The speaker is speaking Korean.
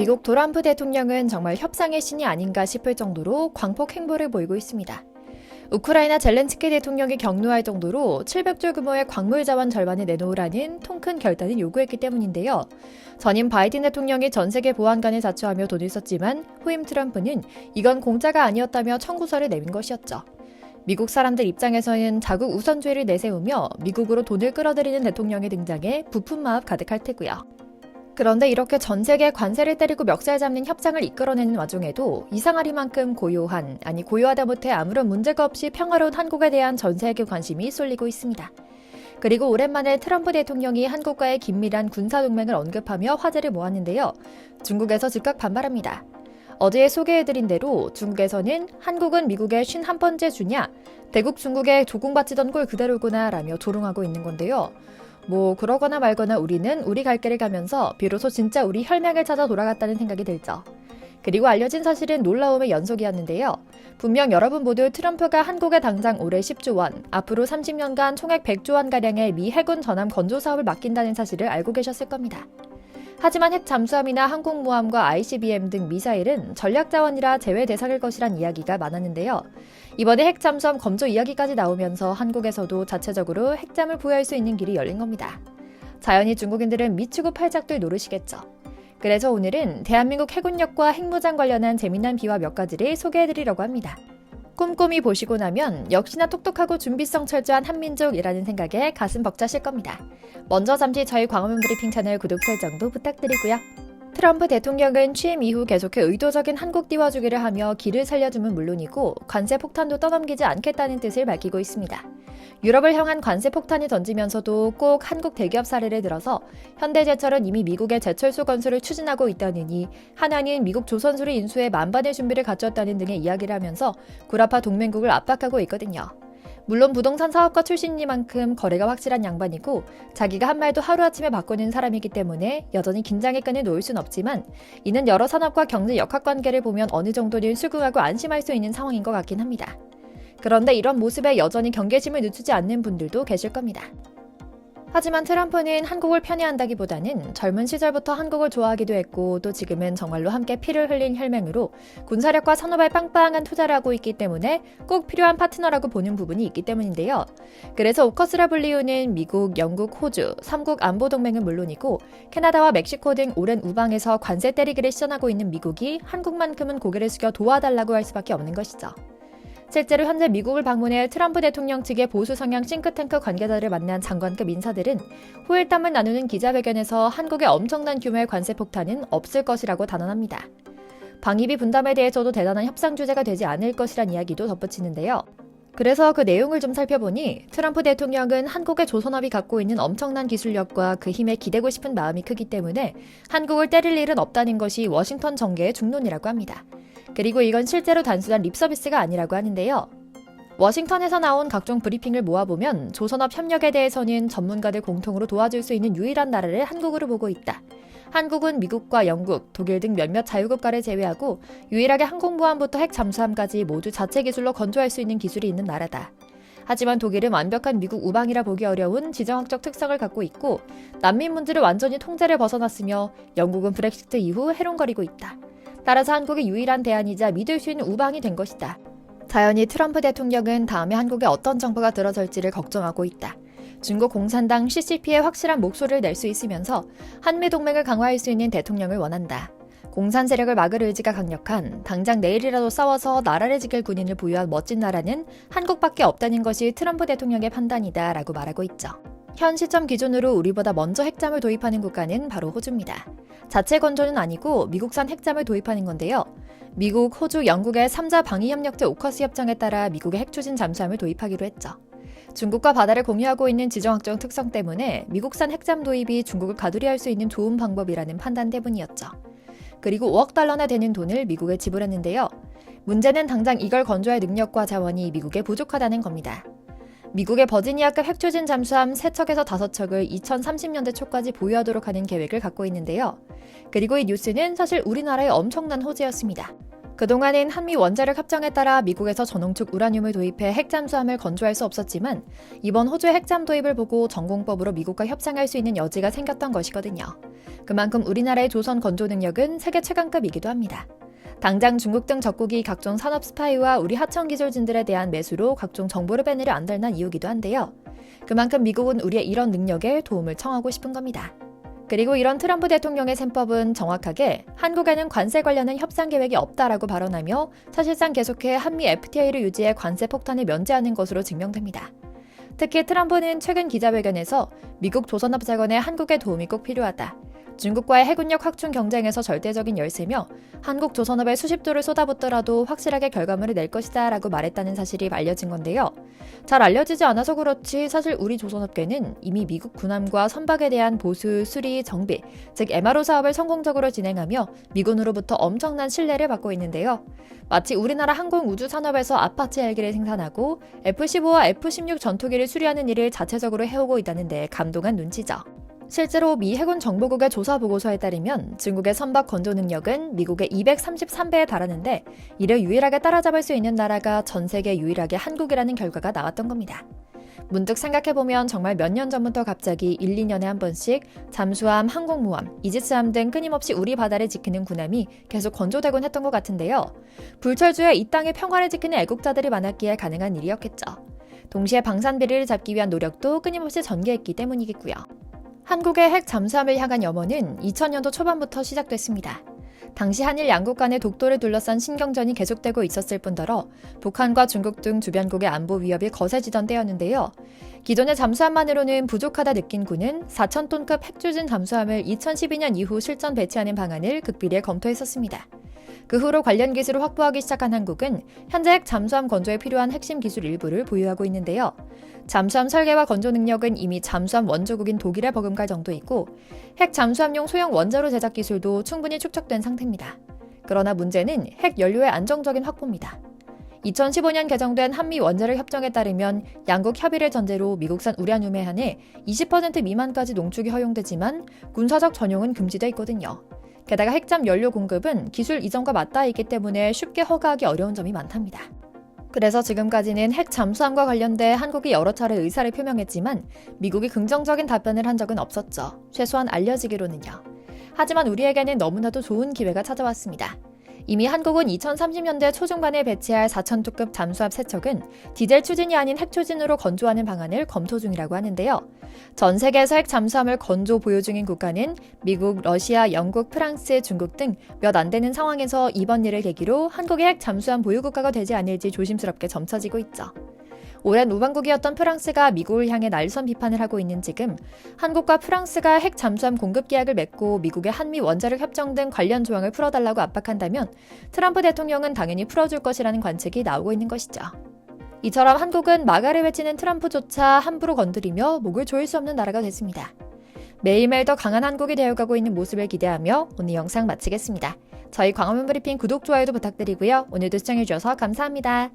미국 트럼프 대통령은 정말 협상의 신이 아닌가 싶을 정도로 광폭 행보를 보이고 있습니다. 우크라이나 젤렌스키 대통령이 격노할 정도로 700조 규모의 광물 자원 절반을 내놓으라는 통큰 결단을 요구했기 때문인데요. 전임 바이든 대통령이 전 세계 보안관을 자처하며 돈을 썼지만 후임 트럼프는 이건 공짜가 아니었다며 청구서를 내민 것이었죠. 미국 사람들 입장에서는 자국 우선주의를 내세우며 미국으로 돈을 끌어들이는 대통령의 등장에 부푼 마음 가득할 테고요. 그런데 이렇게 전 세계 관세를 때리고 멱살 잡는 협상을 이끌어내는 와중에도 이상하리만큼 고요한, 아니 고요하다 못해 아무런 문제가 없이 평화로운 한국에 대한 전 세계 관심이 쏠리고 있습니다. 그리고 오랜만에 트럼프 대통령이 한국과의 긴밀한 군사동맹을 언급하며 화제를 모았는데요. 중국에서 즉각 반발합니다. 어제 소개해드린 대로 중국에서는 한국은 미국의 51번째 주냐? 대국 중국에 조공바치던 꼴 그대로구나 라며 조롱하고 있는 건데요. 그러거나 말거나 우리는 우리 갈 길을 가면서 비로소 진짜 우리 혈맥을 찾아 돌아갔다는 생각이 들죠. 그리고 알려진 사실은 놀라움의 연속이었는데요. 분명 여러분 모두 트럼프가 한국에 당장 올해 10조 원, 앞으로 30년간 총액 100조 원가량의 미 해군 전함 건조 사업을 맡긴다는 사실을 알고 계셨을 겁니다. 하지만 핵 잠수함이나 항공모함과 ICBM 등 미사일은 전략자원이라 제외 대상일 것이란 이야기가 많았는데요. 이번에 핵 잠수함 검조 이야기까지 나오면서 한국에서도 자체적으로 핵잠을 부여할 수 있는 길이 열린 겁니다. 자연히 중국인들은 미치고 팔짝들 노르시겠죠. 그래서 오늘은 대한민국 해군력과 핵무장 관련한 재미난 비화 몇 가지를 소개해드리려고 합니다. 꼼꼼히 보시고 나면 역시나 똑똑하고 준비성 철저한 한민족이라는 생각에 가슴 벅차실 겁니다. 먼저 잠시 저희 광화문 브리핑 채널 구독 설정도 부탁드리고요. 트럼프 대통령은 취임 이후 계속해 의도적인 한국 띄워주기를 하며 길을 살려주면 물론이고 관세 폭탄도 떠넘기지 않겠다는 뜻을 밝히고 있습니다. 유럽을 향한 관세 폭탄을 던지면서도 꼭 한국 대기업 사례를 들어서 현대제철은 이미 미국의 제철소 건설을 추진하고 있다느니 하나는 미국 조선소를 인수해 만반의 준비를 갖췄다는 등의 이야기를 하면서 구라파 동맹국을 압박하고 있거든요. 물론 부동산 사업가 출신이니만큼 거래가 확실한 양반이고 자기가 한 말도 하루아침에 바꾸는 사람이기 때문에 여전히 긴장의 끈을 놓을 순 없지만 이는 여러 산업과 경제 역학관계를 보면 어느 정도는 수긍하고 안심할 수 있는 상황인 것 같긴 합니다. 그런데 이런 모습에 여전히 경계심을 늦추지 않는 분들도 계실 겁니다. 하지만 트럼프는 한국을 편애한다기보다는 젊은 시절부터 한국을 좋아하기도 했고 또 지금은 정말로 함께 피를 흘린 혈맹으로 군사력과 산업에 빵빵한 투자를 하고 있기 때문에 꼭 필요한 파트너라고 보는 부분이 있기 때문인데요. 그래서 오커스라 불리우는 미국, 영국, 호주, 3국 안보동맹은 물론이고 캐나다와 멕시코 등 오랜 우방에서 관세 때리기를 시전하고 있는 미국이 한국만큼은 고개를 숙여 도와달라고 할 수밖에 없는 것이죠. 실제로 현재 미국을 방문해 트럼프 대통령 측의 보수 성향 싱크탱크 관계자들을 만난 장관급 인사들은 호일담을 나누는 기자회견에서 한국의 엄청난 규모의 관세 폭탄은 없을 것이라고 단언합니다. 방위비 분담에 대해서도 대단한 협상 주제가 되지 않을 것이란 이야기도 덧붙이는데요. 그래서 그 내용을 좀 살펴보니 트럼프 대통령은 한국의 조선업이 갖고 있는 엄청난 기술력과 그 힘에 기대고 싶은 마음이 크기 때문에 한국을 때릴 일은 없다는 것이 워싱턴 정계의 중론이라고 합니다. 그리고 이건 실제로 단순한 립서비스가 아니라고 하는데요. 워싱턴에서 나온 각종 브리핑을 모아보면 조선업 협력에 대해서는 전문가들 공통으로 도와줄 수 있는 유일한 나라를 한국으로 보고 있다. 한국은 미국과 영국, 독일 등 몇몇 자유국가를 제외하고 유일하게 항공모함부터 핵 잠수함까지 모두 자체 기술로 건조할 수 있는 기술이 있는 나라다. 하지만 독일은 완벽한 미국 우방이라 보기 어려운 지정학적 특성을 갖고 있고 난민 문제를 완전히 통제를 벗어났으며 영국은 브렉시트 이후 해롱거리고 있다. 따라서 한국의 유일한 대안이자 믿을 수 있는 우방이 된 것이다. 자연히 트럼프 대통령은 다음에 한국에 어떤 정부가 들어설지를 걱정하고 있다. 중국 공산당 CCP에 확실한 목소리를 낼 수 있으면서 한미동맹을 강화할 수 있는 대통령을 원한다. 공산 세력을 막을 의지가 강력한 당장 내일이라도 싸워서 나라를 지킬 군인을 보유한 멋진 나라는 한국밖에 없다는 것이 트럼프 대통령의 판단이다 라고 말하고 있죠. 현 시점 기준으로 우리보다 먼저 핵잠을 도입하는 국가는 바로 호주입니다. 자체 건조는 아니고 미국산 핵잠을 도입하는 건데요. 미국, 호주, 영국의 3자 방위협력체 오커스 협정에 따라 미국의 핵추진 잠수함을 도입하기로 했죠. 중국과 바다를 공유하고 있는 지정학적 특성 때문에 미국산 핵잠 도입이 중국을 가두리할 수 있는 좋은 방법이라는 판단 때문이었죠. 그리고 5억 달러나 되는 돈을 미국에 지불했는데요. 문제는 당장 이걸 건조할 능력과 자원이 미국에 부족하다는 겁니다. 미국의 버지니아급 핵추진 잠수함 3척에서 5척을 2030년대 초까지 보유하도록 하는 계획을 갖고 있는데요. 그리고 이 뉴스는 사실 우리나라의 엄청난 호재였습니다. 그동안은 한미 원자력 협정에 따라 미국에서 전홍축 우라늄을 도입해 핵 잠수함을 건조할 수 없었지만 이번 호주의 핵잠 도입을 보고 전공법으로 미국과 협상할 수 있는 여지가 생겼던 것이거든요. 그만큼 우리나라의 조선 건조 능력은 세계 최강급이기도 합니다. 당장 중국 등 적국이 각종 산업 스파이와 우리 하청 기술진들에 대한 매수로 각종 정보를 빼내려 안달난 이유기도 한데요. 그만큼 미국은 우리의 이런 능력에 도움을 청하고 싶은 겁니다. 그리고 이런 트럼프 대통령의 셈법은 정확하게 한국에는 관세 관련한 협상 계획이 없다라고 발언하며 사실상 계속해 한미 FTA를 유지해 관세 폭탄을 면제하는 것으로 증명됩니다. 특히 트럼프는 최근 기자회견에서 미국 조선업자건에 한국의 도움이 꼭 필요하다. 중국과의 해군력 확충 경쟁에서 절대적인 열세며 한국 조선업에 수십조를 쏟아붓더라도 확실하게 결과물을 낼 것이다 라고 말했다는 사실이 알려진 건데요. 잘 알려지지 않아서 그렇지 사실 우리 조선업계는 이미 미국 군함과 선박에 대한 보수, 수리, 정비, 즉 MRO 사업을 성공적으로 진행하며 미군으로부터 엄청난 신뢰를 받고 있는데요. 마치 우리나라 항공우주산업에서 아파치 헬기를 생산하고 F-15와 F-16 전투기를 수리하는 일을 자체적으로 해오고 있다는 데 감동한 눈치죠. 실제로 미 해군 정보국의 조사 보고서에 따르면 중국의 선박 건조 능력은 미국의 233배에 달하는데 이를 유일하게 따라잡을 수 있는 나라가 전 세계 유일하게 한국이라는 결과가 나왔던 겁니다. 문득 생각해보면 정말 몇 년 전부터 갑자기 1, 2년에 한 번씩 잠수함, 항공모함, 이지스함 등 끊임없이 우리 바다를 지키는 군함이 계속 건조되곤 했던 것 같은데요. 불철주에 이 땅의 평화를 지키는 애국자들이 많았기에 가능한 일이었겠죠. 동시에 방산비리를 잡기 위한 노력도 끊임없이 전개했기 때문이겠고요. 한국의 핵 잠수함을 향한 염원은 2000년도 초반부터 시작됐습니다. 당시 한일 양국 간의 독도를 둘러싼 신경전이 계속되고 있었을 뿐더러 북한과 중국 등 주변국의 안보 위협이 거세지던 때였는데요. 기존의 잠수함만으로는 부족하다 느낀 군은 4,000톤급 핵추진 잠수함을 2012년 이후 실전 배치하는 방안을 극비리에 검토했었습니다. 그 후로 관련 기술을 확보하기 시작한 한국은 현재 핵 잠수함 건조에 필요한 핵심 기술 일부를 보유하고 있는데요. 잠수함 설계와 건조 능력은 이미 잠수함 원조국인 독일에 버금갈 정도이고 핵 잠수함용 소형 원자로 제작 기술도 충분히 축적된 상태입니다. 그러나 문제는 핵 연료의 안정적인 확보입니다. 2015년 개정된 한미 원자력 협정에 따르면 양국 협의를 전제로 미국산 우라늄에 한해 20% 미만까지 농축이 허용되지만 군사적 전용은 금지돼 있거든요. 게다가 핵잠 연료 공급은 기술 이전과 맞닿아 있기 때문에 쉽게 허가하기 어려운 점이 많답니다. 그래서 지금까지는 핵 잠수함과 관련돼 한국이 여러 차례 의사를 표명했지만 미국이 긍정적인 답변을 한 적은 없었죠. 최소한 알려지기로는요. 하지만 우리에게는 너무나도 좋은 기회가 찾아왔습니다. 이미 한국은 2030년대 초중반에 배치할 4,000톤급 잠수함 3척은 디젤 추진이 아닌 핵 추진으로 건조하는 방안을 검토 중이라고 하는데요. 전 세계에서 핵 잠수함을 건조 보유 중인 국가는 미국, 러시아, 영국, 프랑스, 중국 등 몇 안 되는 상황에서 이번 일을 계기로 한국의 핵 잠수함 보유 국가가 되지 않을지 조심스럽게 점쳐지고 있죠. 오랜 우방국이었던 프랑스가 미국을 향해 날선 비판을 하고 있는 지금 한국과 프랑스가 핵 잠수함 공급 계약을 맺고 미국의 한미 원자력 협정 등 관련 조항을 풀어달라고 압박한다면 트럼프 대통령은 당연히 풀어줄 것이라는 관측이 나오고 있는 것이죠. 이처럼 한국은 마가를 외치는 트럼프조차 함부로 건드리며 목을 조일 수 없는 나라가 됐습니다. 매일매일 더 강한 한국이 되어가고 있는 모습을 기대하며 오늘 영상 마치겠습니다. 저희 광화문 브리핑 구독, 좋아요도 부탁드리고요. 오늘도 시청해주셔서 감사합니다.